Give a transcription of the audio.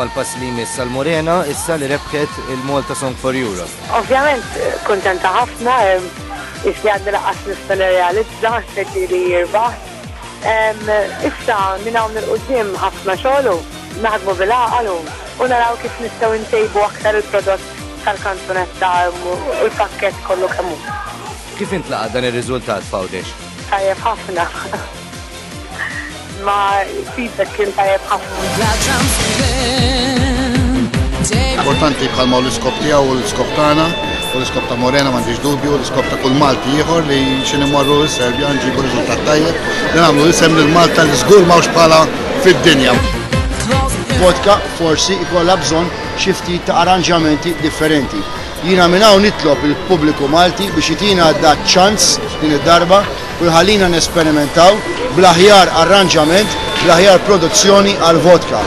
għal pass li jmiss għal-Morena issa li rebħet il-Malta Song for Europe. Ovvjament, kontenta ħafna, isli għadni laqqas nista realizza, s-sekli li jirbaħ. Issa minn hawn il-qudiem ħafna xogħlu, naħdmu bil-għaqalu u naraw kif nistgħu ntejbu aktar il-prodott tal-kanzunetta u l-pakket kollu kemm hu. Kif intlaqa dan ir-riżultat Fawdex? Tajjeb ħafna. Ma feedback kien tajjeb ħafna. Importanti bħalma l-iskop tiegħu u l-iskop tagħna u l-iskop ta' Morena m'għandix dubju, l-iskop ta' kull Malti ieħor li xi nimorru l-Serbja nġibu riżultat tajjeb li nagħmlu isem lil Malta li żgur m'hawnx bħala fid-dinja. Vodka forsi ikollha bżonn xi ftit ta' arranġamenti differenti. Jiena minn hawn nitlob il-pubbliku Malti biex itina da ċans din id-darba u jħallina nesperimentaw bl-aħjar arranġament, bl-aħjar produzzjoni għal vodka.